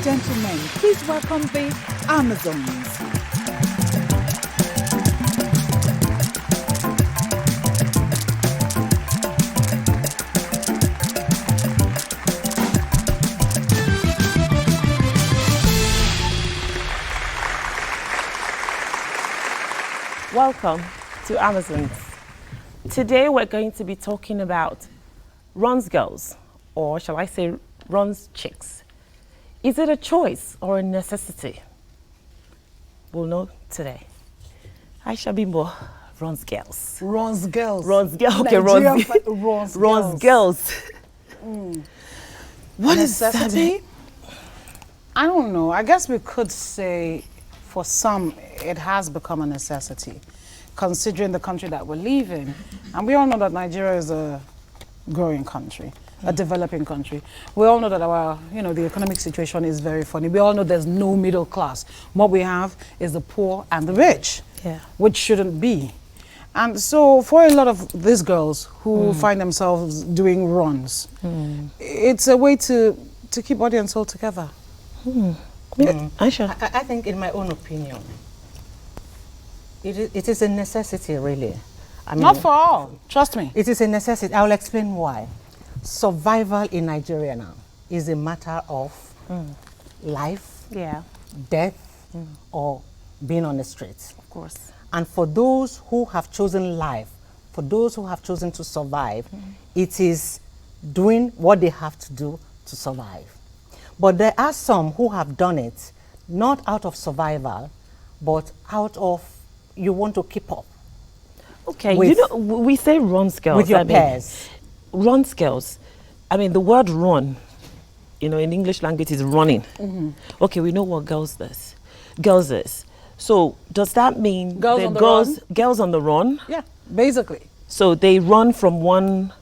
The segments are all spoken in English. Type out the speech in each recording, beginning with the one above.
gentlemen, please welcome the Amazons. Welcome to Amazons. Today we're going to be talking about Ron's girls, or shall I say Ron's chicks. Is it a choice or a necessity? We'll know today. Aisha Bimbo, Ron's girls. Ron's girls. Ron's girls. Okay, Ron's girls. What is necessity? I don't know. I guess we could say for some it has become a necessity, considering the country that we live in. And we all know that Nigeria is a growing country, a developing country. We all know that the economic situation is very funny. We all know there's no middle class. What we have is the poor and the rich, which shouldn't be. And so for a lot of these girls who find themselves doing runs, it's a way to keep body and soul together. Aisha? I think, in my own opinion, it is a necessity, really. I mean, not for all, trust me. It is a necessity. I will explain why. Survival in Nigeria now is a matter of life, death, or being on the streets. Of course. And for those who have chosen life, for those who have chosen to survive, it is doing what they have to do to survive. But there are some who have done it not out of survival, but out of you want to keep up. Okay, we say Ron's girls. With your peers. Ron's girls. I mean, the word run, in English language is running. Okay, we know what girls is. So does that mean girls on the run? Yeah, basically. So they run from one.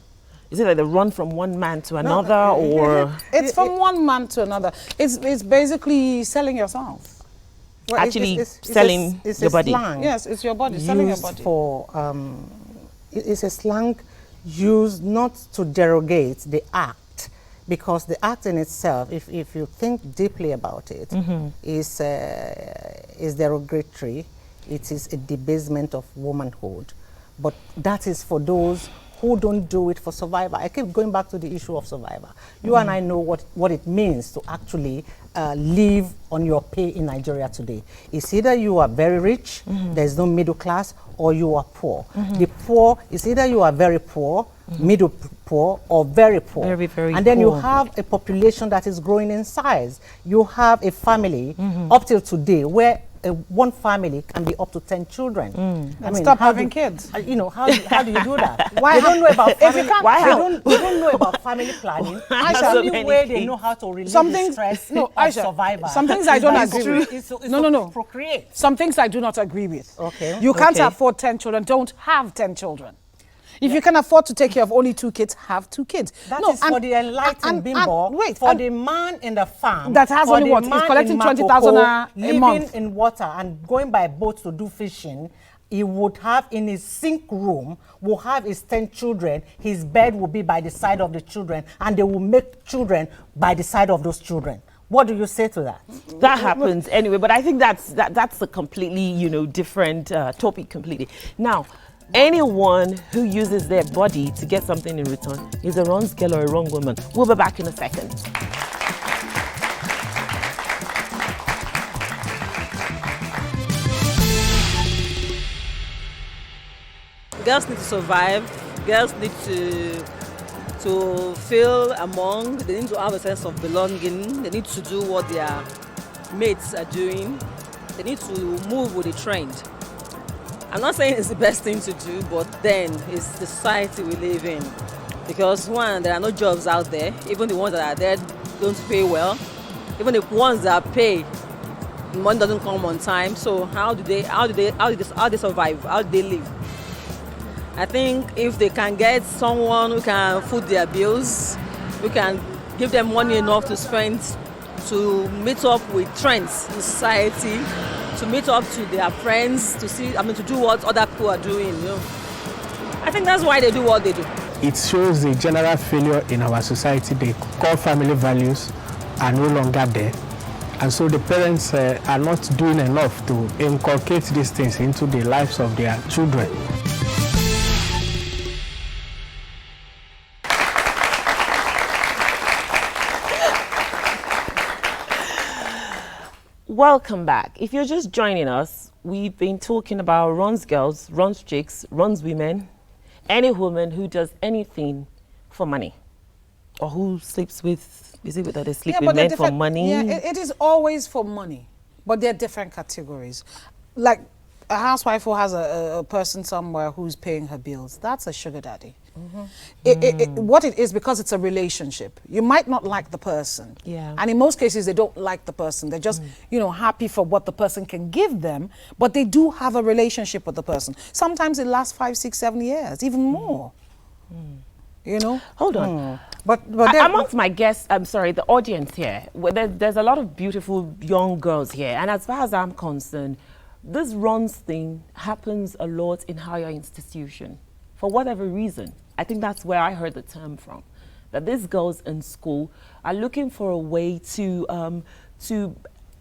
Is it like they run from one man to another, or? It's from one man to another. It's basically selling yourself. Well, actually selling your body. Slang. Yes, it's your body, selling your body. It's a slang used not to derogate the act, because the act in itself, if you think deeply about it, is derogatory. It is a debasement of womanhood. But that is for those who don't do it for survival. I keep going back to the issue of survival. You and I know what it means to actually live on your pay in Nigeria today. It's either you are very rich, there's no middle class, or you are poor. The poor is either you are very poor, middle poor, or very poor. Very, very and then poor. you have a population that is growing in size. You have a family up till today where one family can be up to 10 children. I mean, stop having kids. How do you do that? Why? They don't know about family. They don't know about family planning. That's the only way they know how to relieve the stress of survival. Some things I don't agree with. No. Procreate. Some things I do not agree with. Okay. You can't afford 10 children. Don't have 10 children. If you can afford to take care of only 2 kids, have 2 kids. That is for the enlightened bimbo. The man in the farm that has only what is collecting 20,000 a month, living in water and going by boat to do fishing. He would have in his sink room, will have his 10 children. His bed will be by the side of the children, and they will make children by the side of those children. What do you say to that? That happens anyway, but I think that's a completely different topic completely. Now, anyone who uses their body to get something in return is a wrong girl or a wrong woman. We'll be back in a second. Girls need to survive. Girls need to feel among. They need to have a sense of belonging. They need to do what their mates are doing. They need to move with the trend. I'm not saying it's the best thing to do, but then it's the society we live in. Because one, there are no jobs out there. Even the ones that are there don't pay well. Even the ones that pay, money doesn't come on time. So how do they survive? How do they live? I think if they can get someone who can foot their bills, who can give them money enough to spend, to meet up with trends in society, to meet up to their friends, to do what other people are doing. I think that's why they do what they do. It shows a general failure in our society. The core family values are no longer there. And so the parents are not doing enough to inculcate these things into the lives of their children. Welcome back. If you're just joining us, we've been talking about runs girls, runs chicks, runs women, any woman who does anything for money, or who sleeps with, is it that they sleep with men for money? Yeah, it is always for money, but they're different categories. Like a housewife who has a person somewhere who's paying her bills, that's a sugar daddy. What it is, because it's a relationship, you might not like the person, and in most cases they don't like the person, they're just happy for what the person can give them, but they do have a relationship with the person. Sometimes it lasts 5, 6, 7 years, even more. Hold on. But amongst my guests, I'm sorry, the audience here, there's a lot of beautiful young girls here, and as far as I'm concerned, this runs thing happens a lot in higher institution for whatever reason. I think that's where I heard the term from, that these girls in school are looking for a way to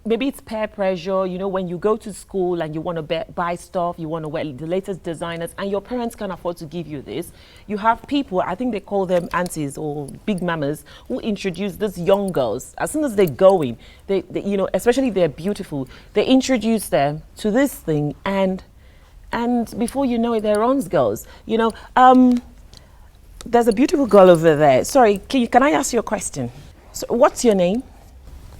maybe it's peer pressure, when you go to school and you want to buy stuff, you want to wear the latest designers, and your parents can't afford to give you this. You have people, I think they call them aunties or big mamas, who introduce these young girls. As soon as they're going, they especially if they're beautiful, they introduce them to this thing, and before you know it, they're runs girls. There's a beautiful girl over there. Sorry, can I ask you a question? So what's your name?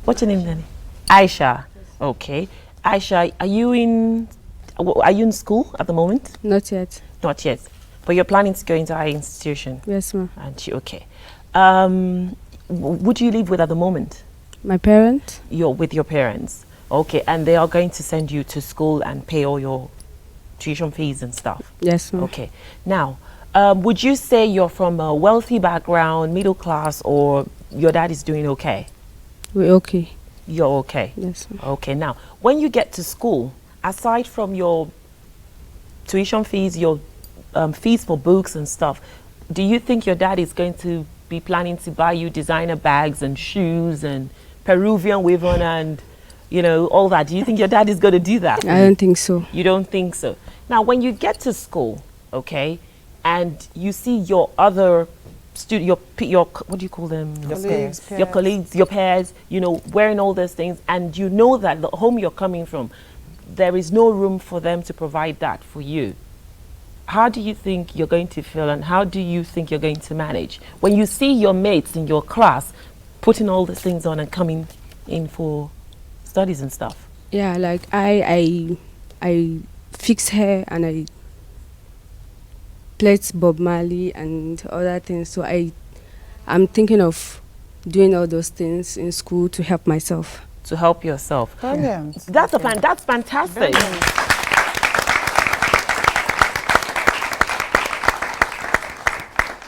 What's your name, Danny? Aisha. Okay. Aisha, are you in school at the moment? Not yet. Not yet. But you're planning to go into higher institution? Yes, ma'am. Aren't you? Okay. Who do you live with at the moment? My parents. You're with your parents. Okay. And they are going to send you to school and pay all your tuition fees and stuff? Yes, ma'am. Okay. Now, would you say you're from a wealthy background, middle class, or your dad is doing okay? We're okay. You're okay? Yes, ma'am. Okay. Now, when you get to school, aside from your tuition fees, your fees for books and stuff, do you think your dad is going to be planning to buy you designer bags and shoes and Peruvian woven and, all that? Do you think your dad is going to do that? I don't think so. You don't think so? Now, when you get to school, okay, and you see your other your what do you call them? Your colleagues, your peers, wearing all those things, and you know that the home you're coming from, there is no room for them to provide that for you. How do you think you're going to feel, and how do you think you're going to manage when you see your mates in your class putting all these things on and coming in for studies and stuff? Yeah, like I fix hair and I played Bob Marley and other things. So I'm thinking of doing all those things in school to help myself. To help yourself. Brilliant. That's fantastic. Brilliant.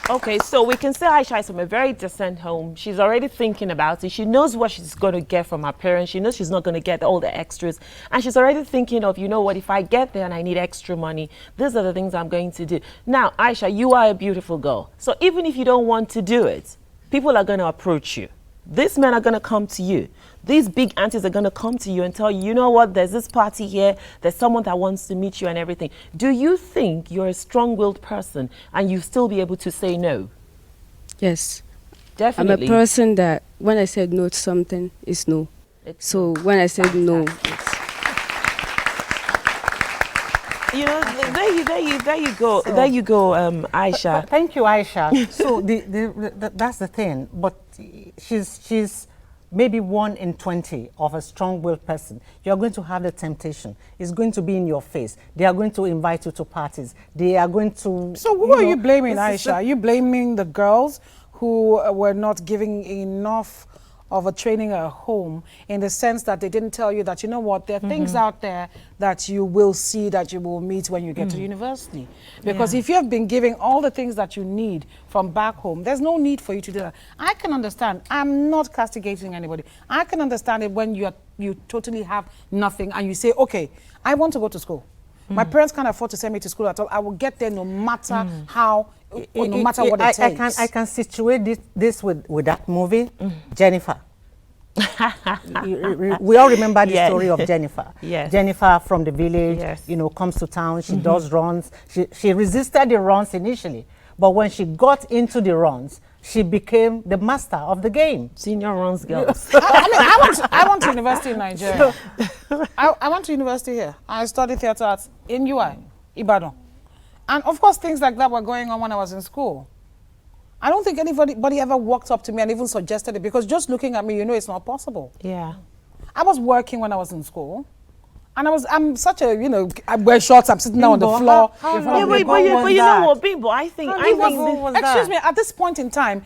Okay, so we can say Aisha is from a very decent home. She's already thinking about it. She knows what she's going to get from her parents. She knows she's not going to get all the extras. And she's already thinking of, if I get there and I need extra money, these are the things I'm going to do. Now, Aisha, you are a beautiful girl. So even if you don't want to do it, people are going to approach you. These men are going to come to you. These big aunties are going to come to you and tell you, you know what, there's this party here, there's someone that wants to meet you and everything. Do you think you're a strong-willed person and you still be able to say no? Yes. Definitely. I'm a person that when I said no to something, it's no. So when I said no, there you go, Aisha. Thank you, Aisha. So that's the thing. But she's maybe 1 in 20 of a strong-willed person. You're going to have the temptation. It's going to be in your face. They are going to invite you to parties. They are going to... So who are you blaming, Aisha? Are you blaming the girls who were not giving enough of a training at home, in the sense that they didn't tell you that, there are things out there that you will see, that you will meet when you get to university? Because if you have been giving all the things that you need from back home, there's no need for you to do that. I can understand. I'm not castigating anybody. I can understand it when you totally have nothing and you say, okay, I want to go to school. My parents can't afford to send me to school at all. I will get there no matter how, or no matter what it takes. I can situate this with that movie, Jennifer. We all remember the Yes. story of Jennifer. Yes. Jennifer from the village, Yes. comes to town. She does runs. She resisted the runs initially, but when she got into the runs, she became the master of the game. Senior runs girls. I went to university in Nigeria. I went to university here. I studied theatre arts in UI, Ibadan. And of course, things like that were going on when I was in school. I don't think anybody ever walked up to me and even suggested it, because just looking at me, it's not possible. Yeah. I was working when I was in school. And I'm such a, I wear shorts, I'm sitting down on the Bimbo, floor. how in front long of Yeah, the but you was know that? what, Bimbo, I think Excuse me, at this point in time,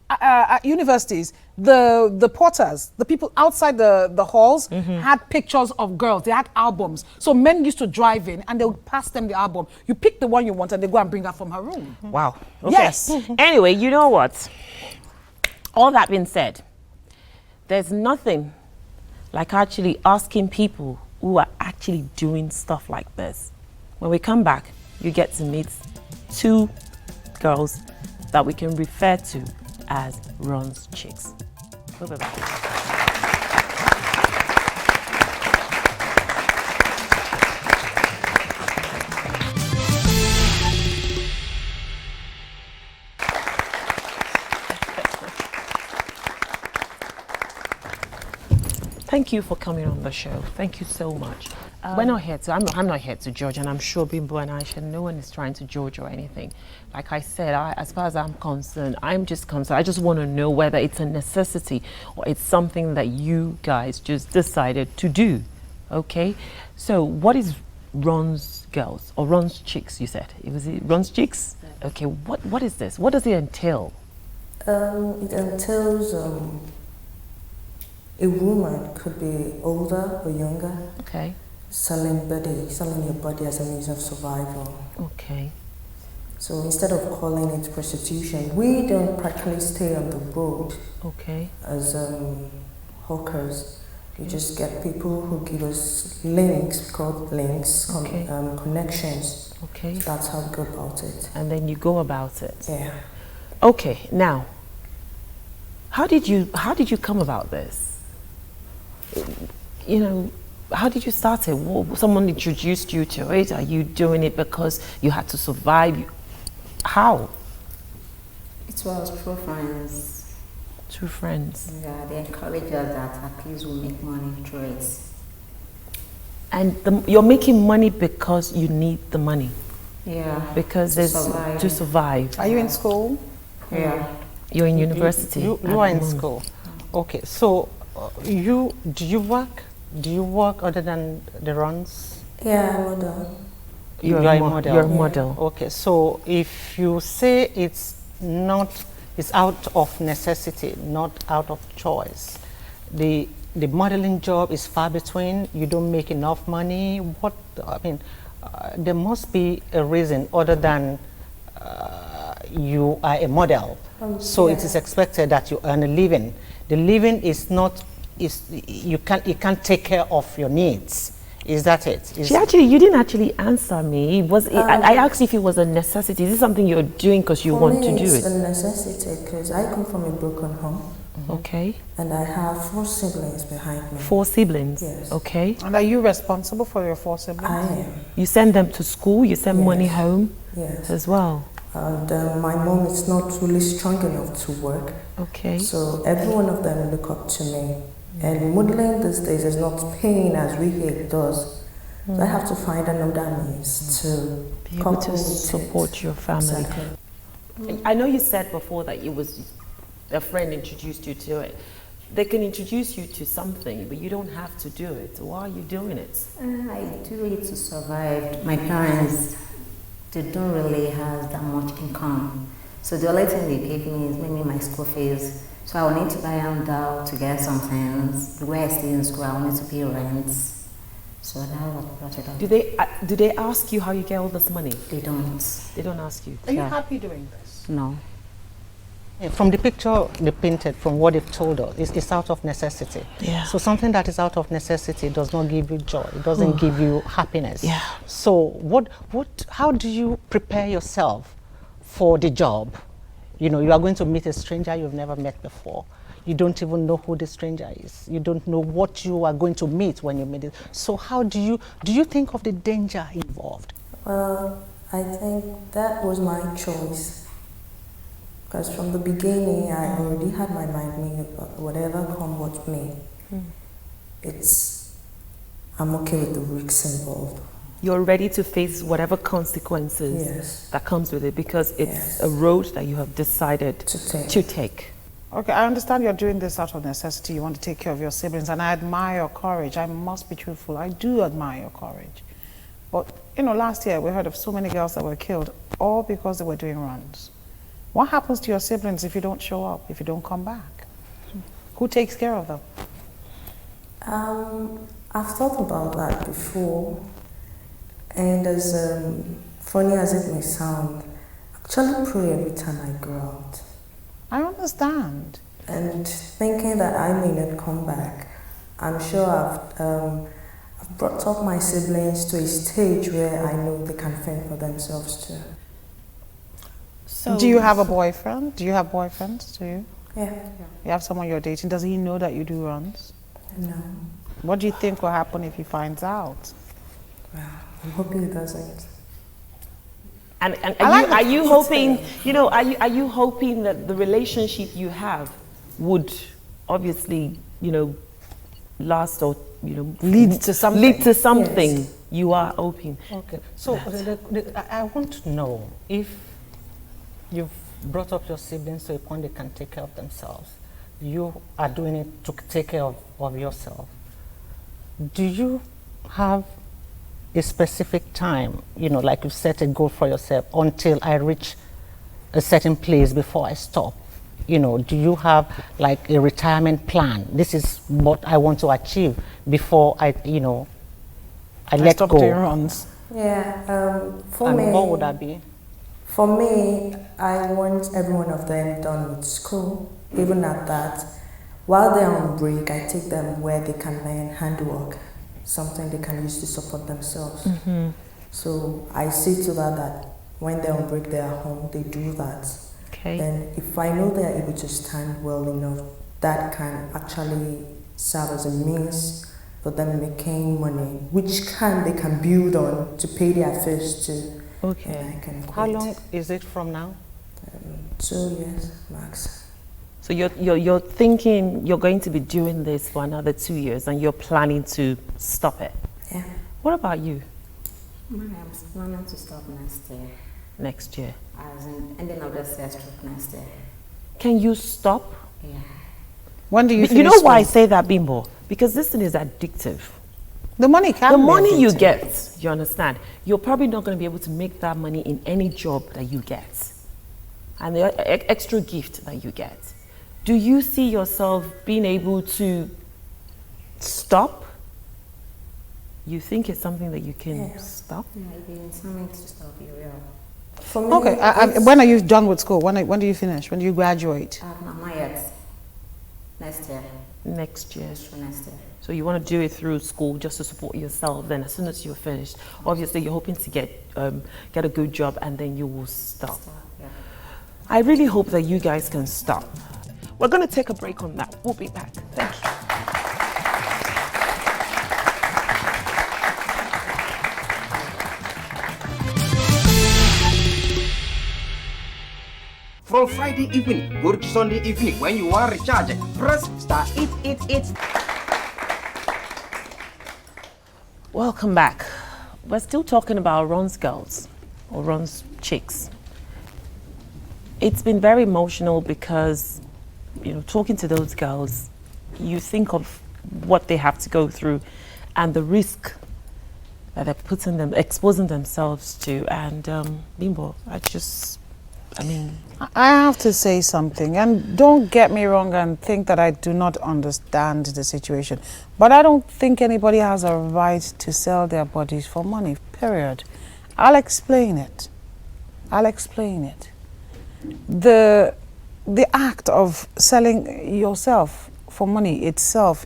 at universities, the porters, the people outside the halls had pictures of girls. They had albums. So men used to drive in and they would pass them the album. You pick the one you want and they go and bring her from her room. Wow. Okay. Yes. Anyway, you know what? All that being said, there's nothing like actually asking people who are actually doing stuff like this. When we come back, you get to meet two girls that we can refer to as Ron's chicks. We'll be back. Thank you for coming on the show. Thank you so much. We're not here to, I'm not here to judge, and I'm sure Bimbo and Aisha, no one is trying to judge or anything. Like I said, as far as I'm concerned, I just want to know whether it's a necessity or it's something that you guys just decided to do. Okay? So what is Ron's Girls, or Ron's Chicks, you said? Was it Ron's Chicks? Okay, what is this? What does it entail? It entails a woman could be older or younger, Okay. selling your body as a means of survival. Okay. So instead of calling it prostitution, we don't practically stay on the road Okay. as hawkers. You just get people who give us links, called links, Okay. connections. Okay. So that's how we go about it. And then you go about it. Yeah. Okay, now, how did you come about this? How did you start it? Someone introduced you to it? Are you doing it because you had to survive? How? It was through friends. Two friends. Yeah, they encouraged us that at least we'll make money through it. And you're making money because you need the money. Yeah. Because to there's survive. to survive. Are you in school? Yeah. You're in university. You at are the in moment. school. Okay, so do you work? Do you work other than the runs? Yeah, model. You are a model. You're a model. Okay, so if you say it's out of necessity, not out of choice, the modeling job is far between. You don't make enough money. There must be a reason other than you are a model. So it is expected that you earn a living. The living is not. You can't take care of your needs. Is that it? You didn't actually answer me. I asked if it was a necessity. Is this something you're doing because you want to do It's it? a necessity because I come from a broken home. Okay. And I have 4 siblings behind me. 4 siblings. Yes. Okay. And are you responsible for your 4 siblings? I am. You send them to school. You send money Yes. home Yes. as well. And my mom is not really strong enough to work. Okay. So every one of them look up to me. And modeling these days is not paying as we hear it does. So I have to find another means to Be able couple to with support it. your family. Exactly. I know you said before that it was a friend introduced you to it. They can introduce you to something, but you don't have to do it. Why are you doing it? I do it to survive. My parents, they don't really have that much income. So the only thing they give me is maybe my school fees. So I will need to buy them down to get some things. The way I stay in school, I will need to pay rent. So that's what brought it up. Do they ask you how you get all this money? They don't. They don't ask you. Are you happy doing this? No. From the picture they painted, from what they've told us, it's out of necessity. Yeah. So something that is out of necessity does not give you joy. It doesn't give you happiness. Yeah. So how do you prepare yourself for the job? You are going to meet a stranger you've never met before. You don't even know who the stranger is. You don't know what you are going to meet when you meet it. So how do you think of the danger involved? Well, I think that was my choice. Because from the beginning, I already had my mind made up. Whatever comes with me, I'm okay with the risks involved. You're ready to face whatever consequences Yes. that comes with it because it's Yes. a road that you have decided To take. Okay, I understand you're doing this out of necessity. You want to take care of your siblings, and I admire your courage. I must be truthful. I do admire your courage. But, last year we heard of so many girls that were killed, all because they were doing runs. What happens to your siblings if you don't show up, if you don't come back? Who takes care of them? I've thought about that before, and as funny as it may sound, I actually pray every time I go out. I understand. And thinking that I may not come back, I'm sure I've brought up my siblings to a stage where I know they can fend for themselves too. So Do you have a boyfriend? Do you have boyfriends? Do you? Yeah. You have someone you're dating. Does he know that you do runs? No. What do you think will happen if he finds out? Well, I'm hoping it doesn't. And I are you hoping, are you hoping that the relationship you have would obviously, last or, Lead to something. Lead to something. Yes. You are hoping. Okay, so I want to know if you've brought up your siblings to a point they can take care of themselves. You are doing it to take care of yourself. Do you have a specific time, like you set a goal for yourself until I reach a certain place before I stop? Do you have like a retirement plan? This is what I want to achieve before I let stop go. doing runs. Yeah, for And me, what would that be? For me, I want every one of them done with school. Even at that, while they're on break, I take them where they can learn handwork, something they can use to support themselves. So I see to that when they're on break, they're home, they do that. Okay. Then if I know they're able to stand well enough, that can actually serve as a means for them making money, which they can build on to pay their fees too. Okay. And I can How quit. long is it from now? 2 years max. So you're thinking you're going to be doing this for another 2 years and you're planning to stop it. Yeah. What about you I'm planning to stop next year. next year? As in ending of the stroke next year. Can you stop? Yeah. When do you You finish know why I school? say that, Bimbo? Because this thing is addictive. The money can The be money you addictive. get, you understand, you're probably not going to be able to make that money in any job that you get. And the extra gift that you get. Do you see yourself being able to stop? You think it's something that you can Yeah. stop? Yeah, if you need something to stop you, real. For me, Okay, when are you done with school? When do you finish? When do you graduate? Not yet. Next year. Next year. For next year. So you want to do it through school just to support yourself. Then as soon as you're finished, obviously you're hoping to get a good job and then you will stop. Yeah. I really hope that you guys can stop. We're going to take a break on that. We'll be back. Thank you. From Friday evening, go to Sunday evening. When you are recharging, press star 888. Welcome back. We're still talking about Ron's girls or Ron's chicks. It's been very emotional because, talking to those girls, you think of what they have to go through and the risk that they're exposing themselves to. And Bimbo, I have to say something, and don't get me wrong and think that I do not understand the situation, but I don't think anybody has a right to sell their bodies for money, period. I'll explain it. The act of selling yourself for money itself,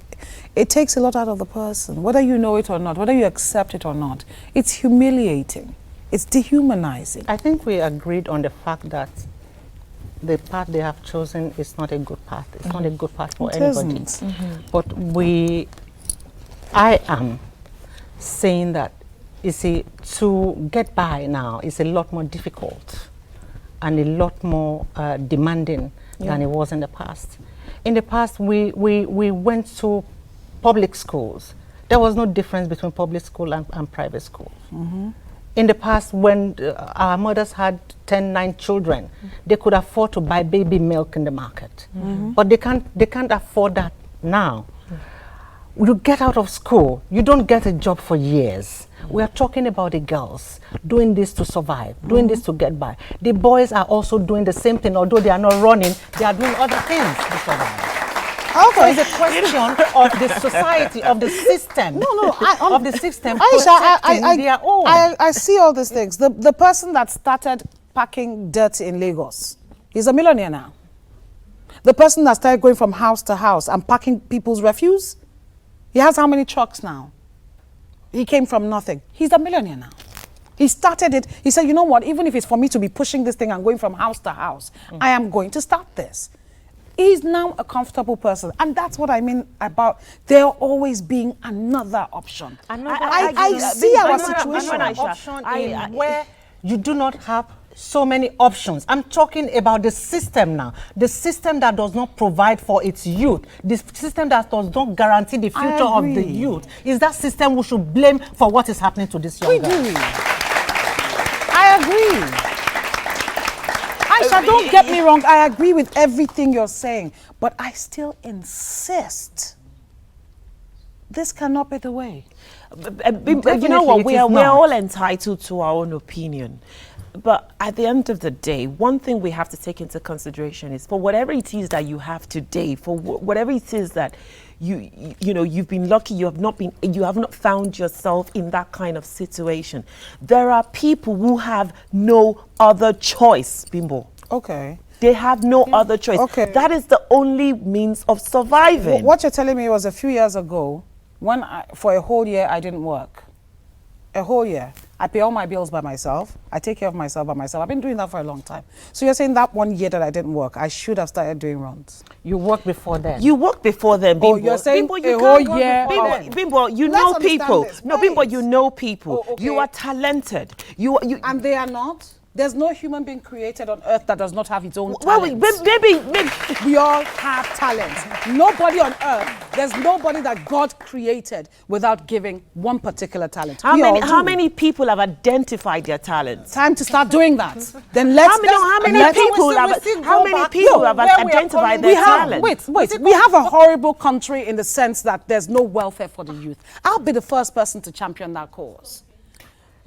it takes a lot out of the person, whether you know it or not, whether you accept it or not. It's humiliating. It's dehumanizing. I think we agreed on the fact that the path they have chosen is not a good path. It's not a good path for It anybody. isn't. But I am saying that, you see, to get by now is a lot more difficult and a lot more demanding than it was in the past. In the past, we went to public schools. There was no difference between public school and private school. In the past, when our mothers had 9 children, they could afford to buy baby milk in the market. But they can't afford that now. You get out of school, you don't get a job for years. We are talking about the girls doing this to survive, doing this to get by. The boys are also doing the same thing, although they are not running, they are doing other things to survive. So it's a question of the society, of the system. Of the system protecting their own. I see all these things. The person that started packing dirt in Lagos, he's a millionaire now. The person that started going from house to house and packing people's refuse, he has how many trucks now? He came from nothing. He's a millionaire now. He started it. He said, you know what, even if it's for me to be pushing this thing and going from house to house, I am going to start this. He's now a comfortable person. And that's what I mean about there always being another option. I see our situation. Option where you do not have so many options. I'm talking about the system now. The system that does not provide for its youth. The system that does not guarantee the future of the youth. Is that system we should blame for what is happening to this young girl? I agree. Aisha, don't get me wrong. I agree with everything you're saying. But I still insist this cannot be the way. You know what? We are all entitled to our own opinion. But at the end of the day, one thing we have to take into consideration is for whatever it is that you have today, for whatever it is that you know, you've been lucky, you have not found yourself in that kind of situation. There are people who have no other choice, Bimbo. Okay. They have no other choice. Okay. That is the only means of surviving. What you're telling me was a few years ago, when for a whole year I didn't work. A whole year. I pay all my bills by myself. I take care of myself by myself. I've been doing that for a long time. So you're saying that 1 year that I didn't work, I should have started doing runs. You worked before then. You worked before then, Bimbo. Oh, you're saying Bimbo, you a whole year. Bimbo, you Let's know understand people. this, No, please. Bimbo, you know people. Oh, okay. You are talented. And they are not? There's no human being created on earth that does not have its own Well, talent. maybe. We all have talent. Nobody on earth, there's nobody that God created without giving one particular talent. How many people have identified their talents? Time to start doing that. Then let's. How many people have identified their talents? Wait. We have a horrible country in the sense that there's no welfare for the youth. I'll be the first person to champion that cause.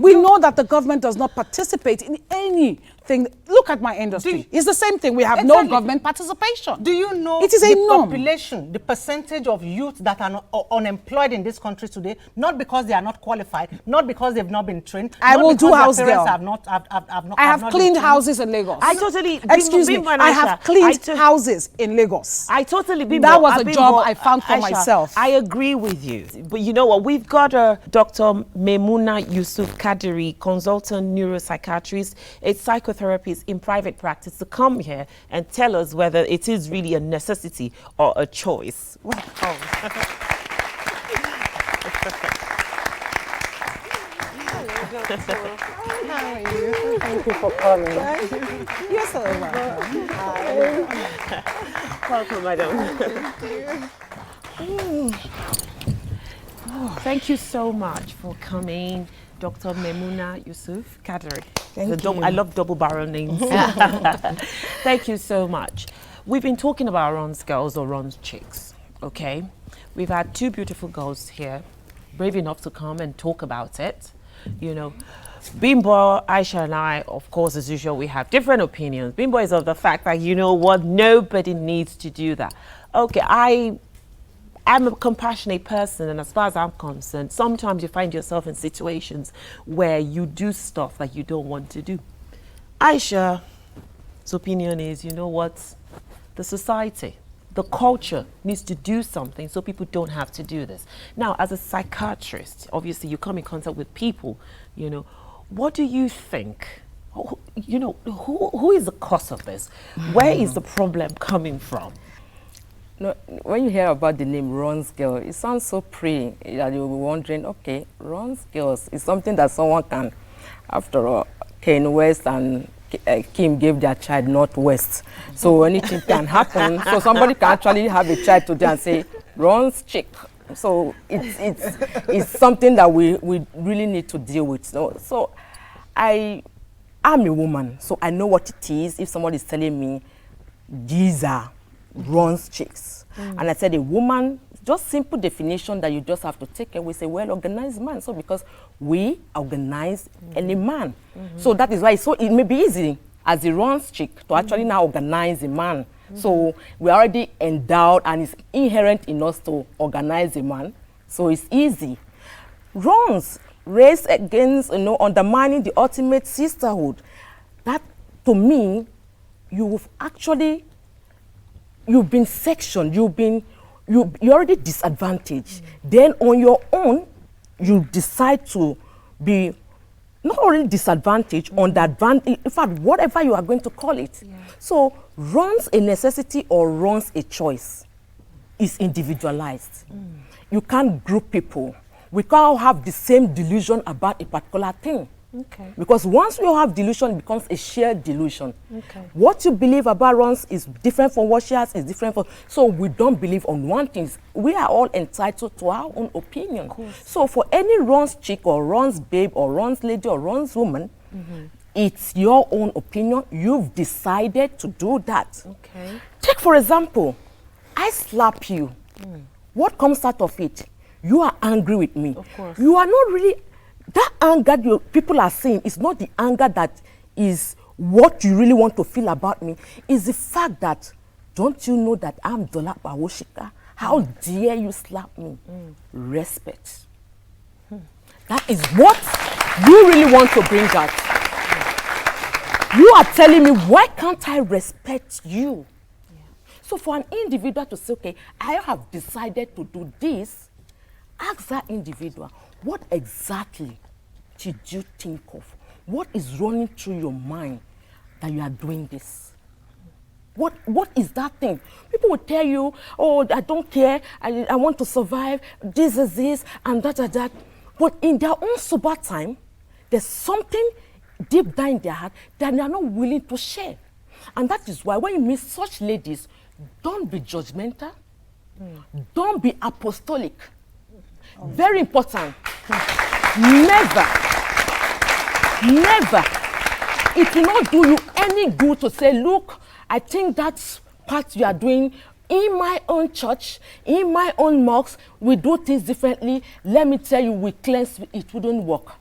We know that the government does not participate in anything. Look at my industry. It's the same thing. We have no government participation. Do you know it is a norm. Population, the percentage of youth that are unemployed in this country today, not because they are not qualified, not because they've not been trained. I will do house girl. I have cleaned houses in Lagos. Excuse me. I have cleaned houses in Lagos. That was a job I found for myself. I agree with you. But you know what? We've got Dr. Memuna Yusuf Kadiri, consultant neuropsychiatrist, a psychotherapist in private practice, to come here and tell us whether it is really a necessity or a choice. How are you? Thank you for coming. You're so welcome. Welcome, madam. Thank you so much for coming, Dr. Memuna Yusuf Kadiri. Thank you. I love double barrel names. Thank you so much. We've been talking about Ron's girls or Ron's chicks, okay? We've had 2 beautiful girls here, brave enough to come and talk about it. You know, Bimbo, Aisha and I, of course, as usual, we have different opinions. Bimbo is of the fact that, you know what, nobody needs to do that. Okay, I'm a compassionate person, and as far as I'm concerned, sometimes you find yourself in situations where you do stuff that you don't want to do. Aisha's opinion is, you know what, the society, the culture needs to do something so people don't have to do this. Now, as a psychiatrist, obviously you come in contact with people, you know, what do you think you know, who is the cause of this? Where is the problem coming from? No, when you hear about the name Ron's Girl, it sounds so pretty that you'll be wondering, okay, Ron's Girls is something that someone can, after all, Kanye West and Kim gave their child Northwest. So anything can happen. So somebody can actually have a child today and say, Ron's chick. So it's something that we really need to deal with. So I'm a woman, so I know what it is if somebody is telling me these are Ron's chicks. And I said a woman, just simple definition that you just have to take away, say well-organized man. So because we organize any man. So that is why it may be easy as a Ron's chick to actually now organize a man. So we're already endowed and it's inherent in us to organize a man. So it's easy. Ron's race against, undermining the ultimate sisterhood. That, to me, you've been sectioned, you're already disadvantaged. Then on your own, you decide to be not only disadvantaged, underadvantaged, in fact, whatever you are going to call it. So runs a necessity or runs a choice is individualized. You can't group people. We can't have the same delusion about a particular thing. Okay. Because once you have delusion, it becomes a shared delusion. Okay. What you believe about runs is different from what she has, is different from. So we don't believe on one thing. We are all entitled to our own opinion. So for any runs chick or runs babe or runs lady or runs woman, it's your own opinion. You've decided to do that. Okay. Take for example, I slap you. What comes out of it? You are angry with me. Of course. You are not really. That anger people are saying is not the anger that is what you really want to feel about me. It's the fact that, don't you know that I'm Dola Bawoshika? How dare you slap me? Respect. That is what you really want to bring out. You are telling me, why can't I respect you? So for an individual to say, okay, I have decided to do this, ask that individual, what exactly did you think of? What is running through your mind that you are doing this? What is that thing? People will tell you, oh, I don't care, I want to survive, this is this, and that. But in their own sober time, there's something deep down in their heart that they are not willing to share. And that is why when you meet such ladies, don't be judgmental, don't be apostolic. Very important. Never, it will not do you any good to say, look, I think that's part you are doing in my own church, in my own mosque, we do things differently. Let me tell you, we cleanse, it wouldn't work.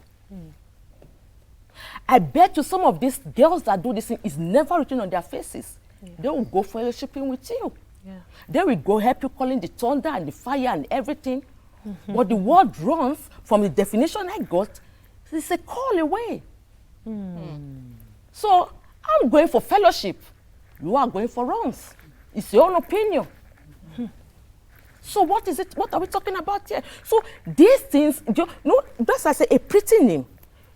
I bet you some of these girls that do this thing is never written on their faces. They will go fellowshipping with you. They will go help you calling the thunder and the fire and everything. But the word runs, from the definition I got, it's a call away. So I'm going for fellowship. You are going for runs. It's your own opinion. So what is it? What are we talking about here? So these things, that's I say a pretty name.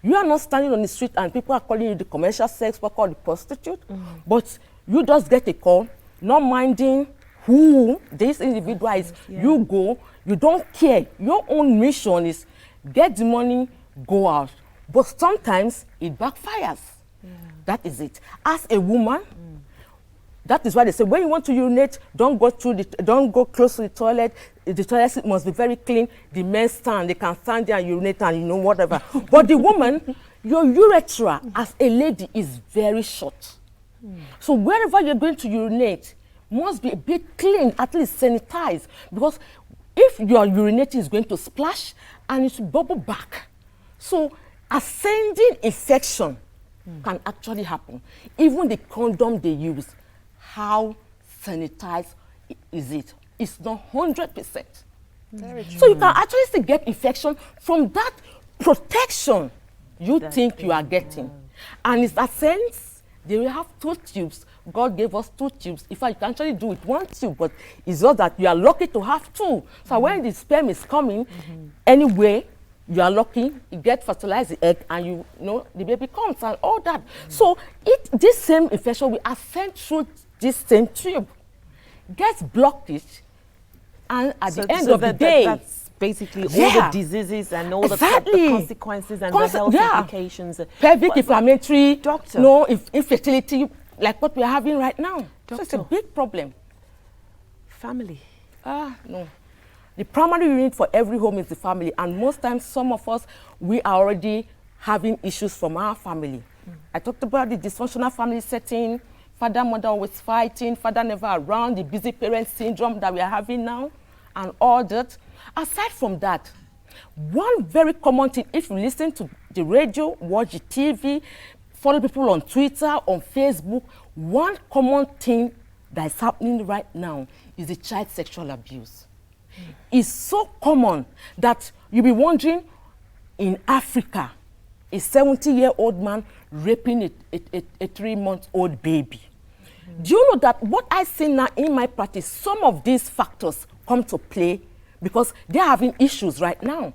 You are not standing on the street and people are calling you the commercial sex worker or the prostitute, but you just get a call, not minding who this individual is. You go, you don't care. Your own mission is get the money, go out. But sometimes it backfires. That is it. As a woman, that is why they say when you want to urinate, don't go close to the toilet. The toilet seat must be very clean. The men stand, they can stand there and urinate and whatever. But the woman, your urethra as a lady is very short. So wherever you're going to urinate, must be a bit clean, at least sanitized. Because if your urinating is going to splash and it will bubble back. So ascending infection can actually happen. Even the condom they use, how sanitized is it? It's not 100%. So you can actually still get infection from that protection you think you are getting. And it's that sense, they will have 2 tubes. God gave us 2 tubes. In fact, you can actually do it 1 tube, but it's not that you are lucky to have 2. So when the sperm is coming, anyway, you are lucky, you get fertilized the egg, and you know the baby comes and all that. So this same infection will ascend through this same tube, gets blockage, and at the end of the day, that's basically all the diseases and all the consequences and the health implications. Pelvic inflammatory, doctor, no infertility, like what we are having right now. Doctor, so it's a big problem. Family. No. The primary unit for every home is the family, and most times some of us, we are already having issues from our family. I talked about the dysfunctional family setting, father, mother always fighting, father never around, the busy parent syndrome that we are having now, and all that. Aside from that, one very common thing, if you listen to the radio, watch the TV, follow people on Twitter, on Facebook, one common thing that is happening right now is the child sexual abuse. It's so common that you'll be wondering, in Africa, a 70-year-old man raping a 3-month-old baby. Do you know that what I see now in my practice, some of these factors come to play because they're having issues right now.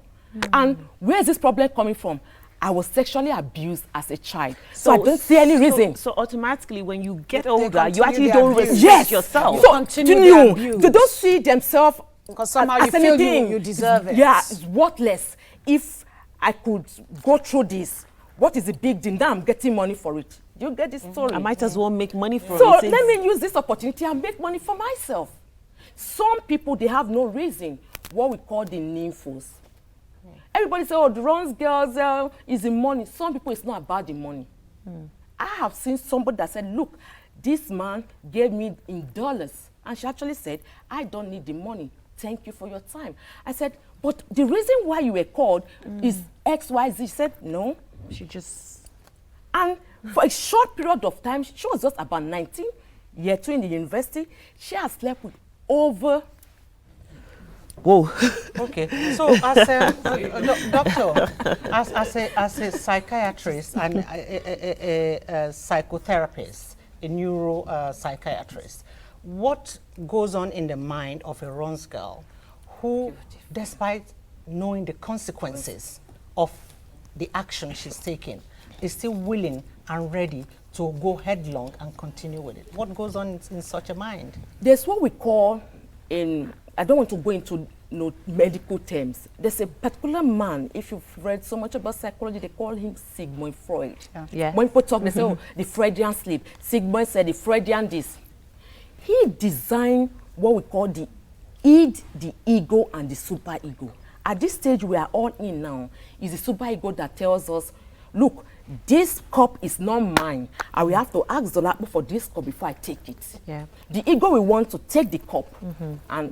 And where is this problem coming from? I was sexually abused as a child. So I don't see any reason. So automatically, when you get older, you actually don't respect yourself. So continue. They don't see themselves because somehow you feel you deserve it. Yeah, it's worthless. If I could go through this, what is the big deal? Now I'm getting money for it. Do you get this story? I might as well make money for it. So let me use this opportunity and make money for myself. Some people, they have no reason, what we call the nymphos. Everybody say, oh, the runs girls is the money. Some people, it's not about the money. I have seen somebody that said, look, this man gave me in dollars. And she actually said, I don't need the money. Thank you for your time. I said, but the reason why you were called is X, Y, Z. She said, no. She just... And for a short period of time, she was just about 19, year 2 in the university. She has slept with over... Whoa. Okay. So, as a doctor, as a psychiatrist and a psychotherapist, a neuropsychiatrist, what goes on in the mind of a runs girl who, despite knowing the consequences of the action she's taking, is still willing and ready to go headlong and continue with it? What goes on in such a mind? There's what we call I don't want to go into medical terms. There's a particular man, if you've read so much about psychology, they call him Sigmund Freud. Yeah. When people talk, they say, oh, the Freudian sleep. Sigmund said the Freudian this. He designed what we call the id, the ego, and the superego. At this stage we are all in now, is the superego that tells us, look, this cup is not mine. I will have to ask Zolapo for this cup before I take it. Yeah. The ego will want to take the cup.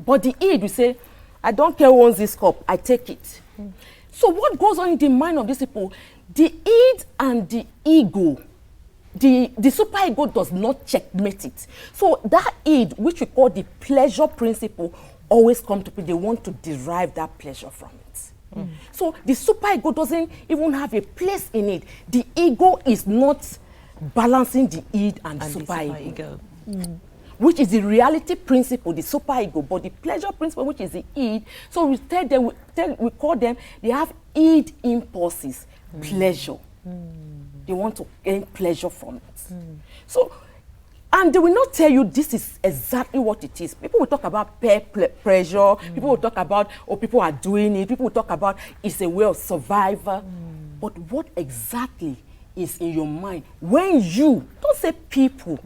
But the id will say, I don't care who owns this cup, I take it. So what goes on in the mind of these people? The id and the ego, the superego does not checkmate it. So that id, which we call the pleasure principle, always come to play. They want to derive that pleasure from it. So the superego doesn't even have a place in it. The ego is not balancing the id and the superego. Which is the reality principle, the superego, but the pleasure principle, which is the id. So we tell them, we call them, they have id impulses, pleasure. They want to gain pleasure from it. So, and they will not tell you this is exactly what it is. People will talk about peer pressure. People will talk about, oh, people are doing it. People will talk about it's a way of survival. But what exactly is in your mind when you, don't say people,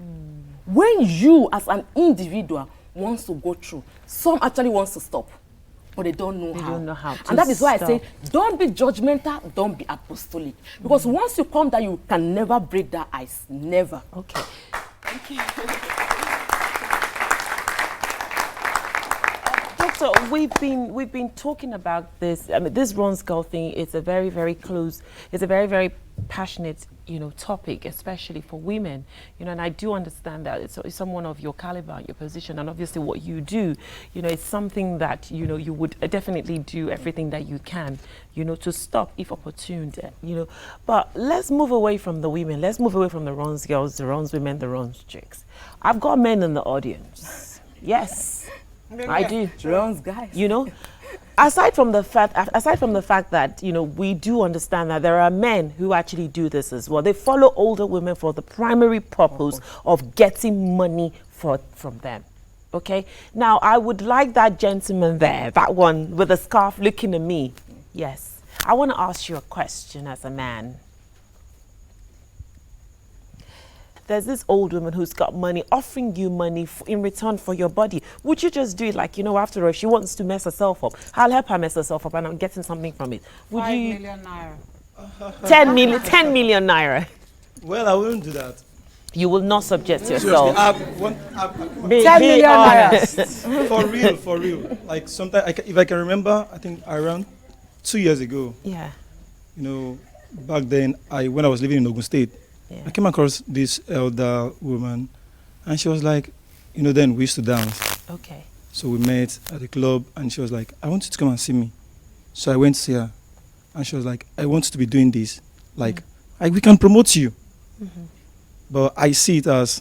when you as an individual wants to go through, some actually wants to stop, but they don't know how. They don't know how. And that is why I say, don't be judgmental, don't be apostolic. Because once you come there, you can never break that ice. Never. Okay. Thank you. Doctor, we've been talking about this. I mean, this runs girl thing is a very, very close, it's a very, very passionate, topic, especially for women, and I do understand that it's someone of your caliber, your position, and obviously what you do, it's something that, you would definitely do everything that you can, to stop if opportune, But let's move away from the women. Let's move away from the runs girls, the runs women, the runs chicks. I've got men in the audience. Yes, I do. Runs guys. aside from the fact that, you know, we do understand that there are men who actually do this as well. They follow older women for the primary purpose of getting money from them. Okay. Now, I would like that gentleman there, that one with the scarf looking at me. Yes. I want to ask you a question as a man. There's this old woman who's got money, offering you money in return for your body. Would you just do it like, you know, after all, she wants to mess herself up. I'll help her mess herself up and I'm getting something from it. Would 5 you? million naira. 10 million naira. Well, I wouldn't do that. You will not subject Seriously, yourself. 10 million naira. For real. Like sometimes, if I can remember, I think around 2 years ago. Yeah. You know, back then, when I was living in Ogun State, Yeah. I came across this elder woman, and she was like, you know, then we used to dance. Okay. So we met at the club, and she was like, I want you to come and see me. So I went to see her, and she was like, I want you to be doing this. Like, we can promote you. Mm-hmm. But I see it as,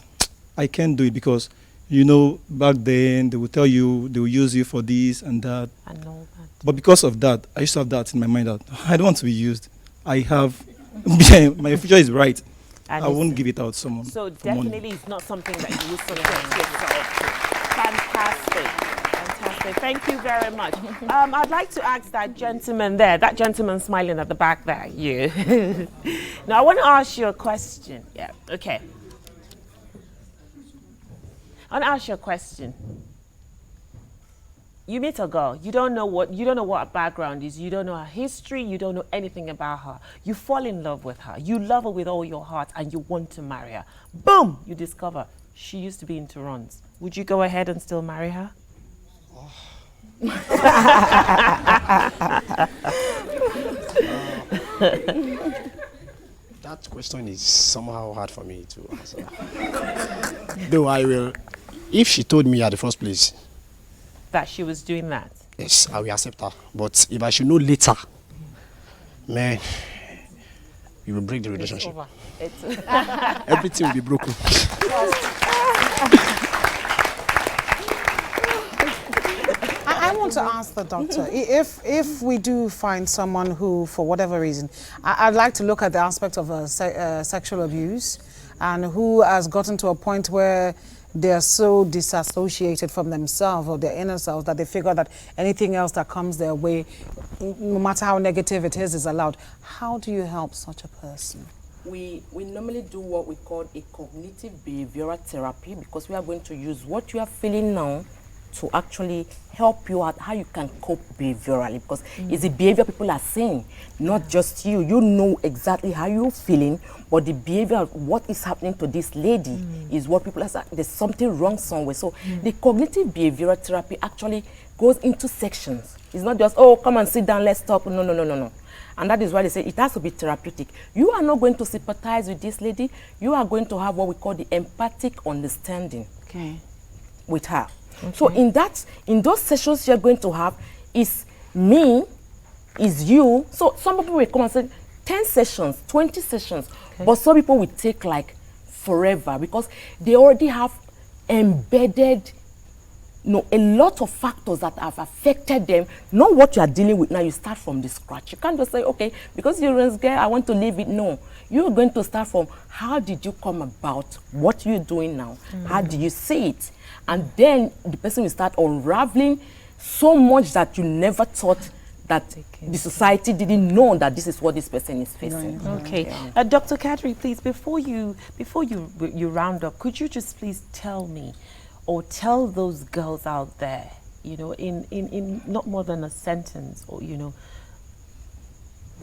I can't do it because, you know, back then, they would tell you, they will use you for this and that. And all that. But because of that, I used to have that in my mind that I don't want to be used. I have, my future is right. And I won't give it out to someone. So for money. definitely it's not something that you will subject yourself to. Fantastic. Fantastic. Thank you very much. I'd like to ask that gentleman there, that gentleman smiling at the back there, you. Now I want to ask you a question. Yeah, okay. I want to ask you a question. You meet a girl, you don't know what her background is, you don't know her history, you don't know anything about her. You fall in love with her, you love her with all your heart, and you want to marry her. Boom! You discover she used to be into runs. Would you go ahead and still marry her? That question is somehow hard for me to answer. Though I will, if she told me at the first place, that she was doing that? Yes, I will accept her. But if I should know later, man, we will break the relationship. It's over. Everything will be broken. I want to ask the doctor, if we do find someone who, for whatever reason, I'd like to look at the aspect of sexual abuse and who has gotten to a point where they're so disassociated from themselves or their inner selves that they figure that anything else that comes their way, no matter how negative it is allowed. How do you help such a person? We normally do what we call a cognitive behavioral therapy, because we are going to use what you are feeling now to actually help you out how you can cope behaviorally, because it's the behavior people are seeing, not just you. You know exactly how you're feeling, but the behavior of what is happening to this lady is what people are saying. There's something wrong somewhere. So the cognitive behavioral therapy actually goes into sections. It's not just, oh, come and sit down, let's talk. No. And that is why they say it has to be therapeutic. You are not going to sympathize with this lady. You are going to have what we call the empathic understanding with her. Okay. So in those sessions you're going to have, is me, is you. So some people will come and say 10 sessions, 20 sessions, but some people will take like forever because they already have embedded a lot of factors that have affected them. Not what you are dealing with now. You start from the scratch. You can't just say, okay, because you're a girl, I want to leave it. No, you're going to start from how did you come about what you're doing now? How do you see it? And then the person will start unraveling so much that you never thought that the society didn't know that this is what this person is facing. Okay, Dr. Kadri, please, before you round up, could you just please tell me, or tell those girls out there, you know, in not more than a sentence, or you know,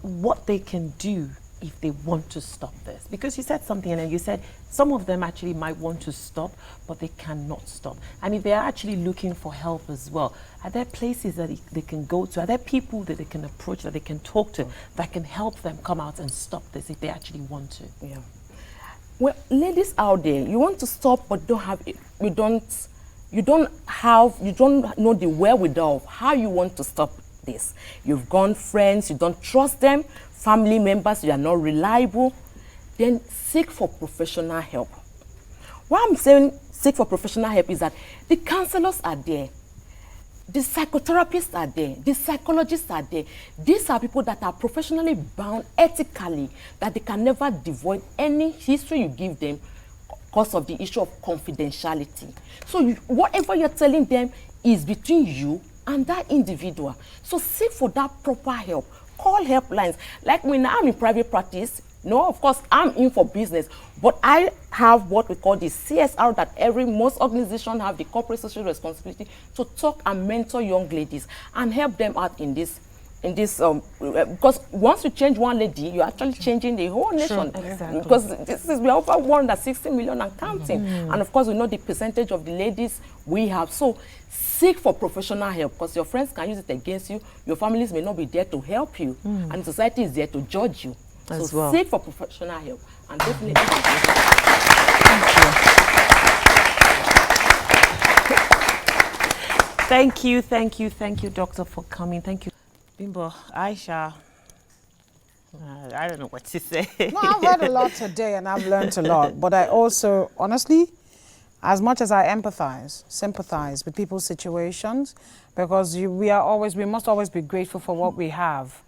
what they can do if they want to stop this? Because you said something, and you said some of them actually might want to stop, but they cannot stop. And if they are actually looking for help as well, are there places that they can go to? Are there people that they can approach, that they can talk to, that can help them come out and stop this if they actually want to? Yeah. Well, ladies out there, you want to stop, but you don't know the wherewithal of how you want to stop this. You've gone friends, you don't trust them, family members, you are not reliable, then seek for professional help. Why I'm saying seek for professional help is that the counselors are there. The psychotherapists are there, the psychologists are there. These are people that are professionally bound ethically, that they can never devoid any history you give them because of the issue of confidentiality. So whatever you're telling them is between you and that individual. So seek for that proper help. Call helplines. Like when I'm in private practice, no, of course, I'm in for business, but I have what we call the CSR that most organizations have, the corporate social responsibility, to talk and mentor young ladies and help them out in this, because once you change one lady, you're actually changing the whole nation. Exactly. Because we are over 160 million and counting. And of course, we know the percentage of the ladies we have. So seek for professional help, because your friends can use it against you. Your families may not be there to help you, and society is there to judge you. As So well. seek for professional help, and definitely. Thank you, Doctor, for coming. Thank you. Bimbo, Aisha, I don't know what to say. No, I've heard a lot today and I've learned a lot. But I also, honestly, as much as I empathize, sympathize with people's situations, because we must always be grateful for what we have,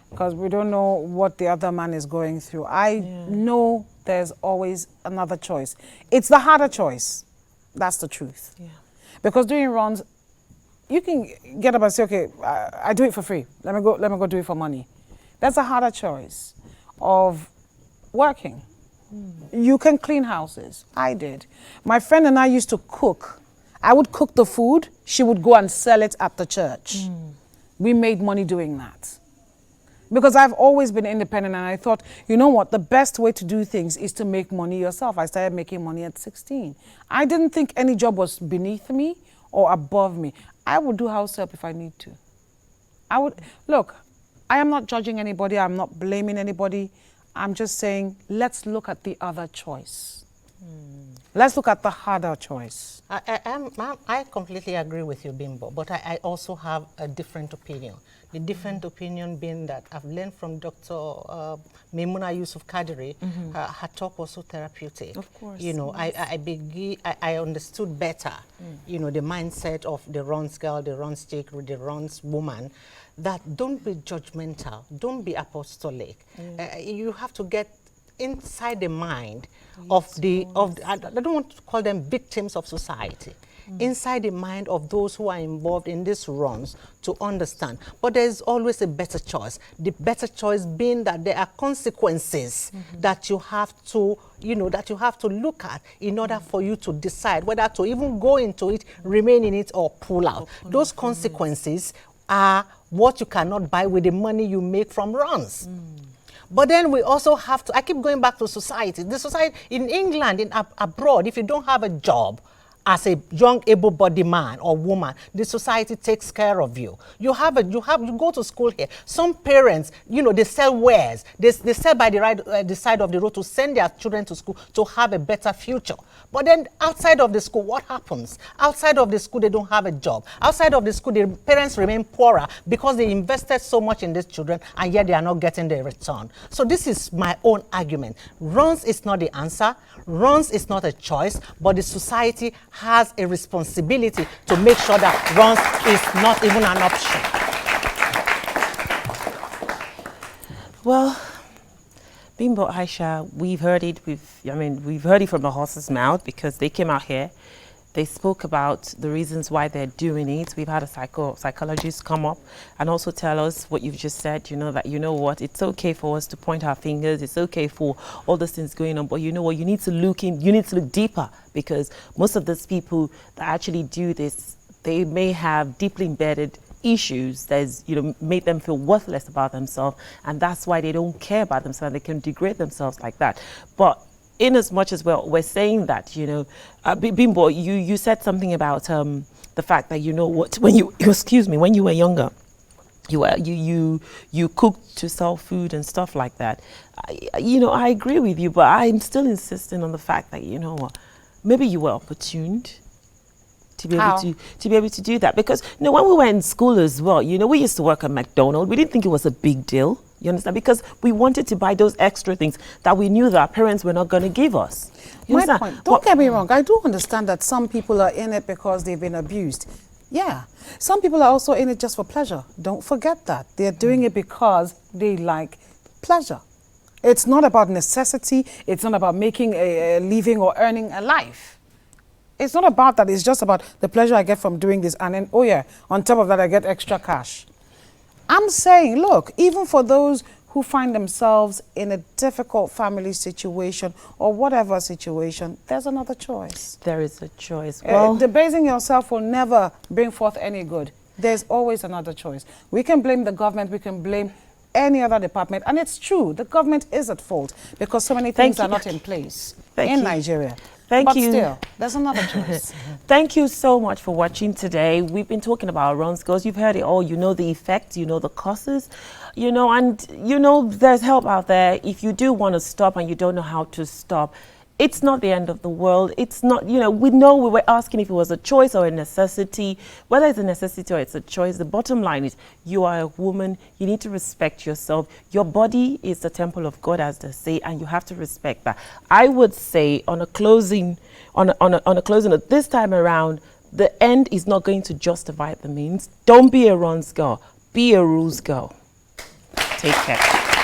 because we don't know what the other man is going through. I know there's always another choice. It's the harder choice. That's the truth. Yeah. Because doing runs, you can get up and say, okay, I do it for free. Let me go do it for money. That's a harder choice of working. You can clean houses. I did. My friend and I used to cook. I would cook the food. She would go and sell it at the church. We made money doing that. Because I've always been independent, and I thought, you know what, the best way to do things is to make money yourself. I started making money at 16. I didn't think any job was beneath me or above me. I would do house help if I need to. Look, I am not judging anybody. I'm not blaming anybody. I'm just saying, let's look at the other choice. Let's look at the harder choice. I completely agree with you, Bimbo, but I also have a different opinion. The different opinion being that I've learned from Dr. Maimuna Yusuf Kadiri, her talk was so therapeutic. Of course. You know, I understood better, you know, the mindset of the runs girl, the runs chick, the runs woman, that don't be judgmental, don't be apostolic. You have to get inside the mind of I don't want to call them victims of society, inside the mind of those who are involved in these runs to understand. But there's always a better choice. The better choice being that there are consequences that you have to, you know, that you have to look at in order for you to decide whether to even go into it, remain in it, or pull out. Those consequences are what you cannot buy with the money you make from runs. But then we also have to, I keep going back to society. The society in England, abroad, if you don't have a job as a young able-bodied man or woman, the society takes care of you. You go to school here. Some parents, you know, they sell wares. They sell by the side of the road to send their children to school to have a better future. But then outside of the school, what happens? Outside of the school, they don't have a job. Outside of the school, the parents remain poorer because they invested so much in these children and yet they are not getting the return. So this is my own argument. Runs is not the answer. Runs is not a choice, but the society has a responsibility to make sure that runs is not even an option. Well, Bimbo, Aisha, we've heard it. We've heard it from the horse's mouth, because they came out here. They spoke about the reasons why they're doing it. We've had a psychologist come up and also tell us what you've just said, you know, that, you know what, it's okay for us to point our fingers. It's okay for all those things going on. But you know what, you need to look deeper, because most of those people that actually do this, they may have deeply embedded issues that's, you know, made them feel worthless about themselves, and that's why they don't care about themselves. They can degrade themselves like that. But in as much as we're saying that, you know, Bimbo, you said something about the fact that, you know what, when you were younger, you cooked to sell food and stuff like that. You know, I agree with you, but I'm still insisting on the fact that, you know what, maybe you were opportuned to be able to do that. Because, you know, when we were in school as well, you know, we used to work at McDonald's. We didn't think it was a big deal. You understand? Because we wanted to buy those extra things that we knew that our parents were not going to give us. You My understand? point, don't get me wrong, I do understand that some people are in it because they've been abused. Yeah. Some people are also in it just for pleasure. Don't forget that. They're doing it because they like pleasure. It's not about necessity. It's not about making a living or earning a life. It's not about that. It's just about the pleasure I get from doing this. And then, oh yeah, on top of that, I get extra cash. I'm saying, look, even for those who find themselves in a difficult family situation or whatever situation, there's another choice. There is a choice. Well, debasing yourself will never bring forth any good. There's always another choice. We can blame the government, we can blame any other department, and it's true, the government is at fault because so many things are not in place in Nigeria. Thank but you. Still, there's another choice. Thank you so much for watching today. We've been talking about runs girls. You've heard it all. You know the effects, you know the causes, you know, and you know there's help out there. If you do want to stop and you don't know how to stop, it's not the end of the world. It's not, you know we were asking if it was a choice or a necessity. Whether it's a necessity or it's a choice, the bottom line is you are a woman. You need to respect yourself. Your body is the temple of God, as they say, and you have to respect that. I would say on a closing, on a closing note, this time around, the end is not going to justify the means. Don't be a runs girl. Be a rules girl. Take care.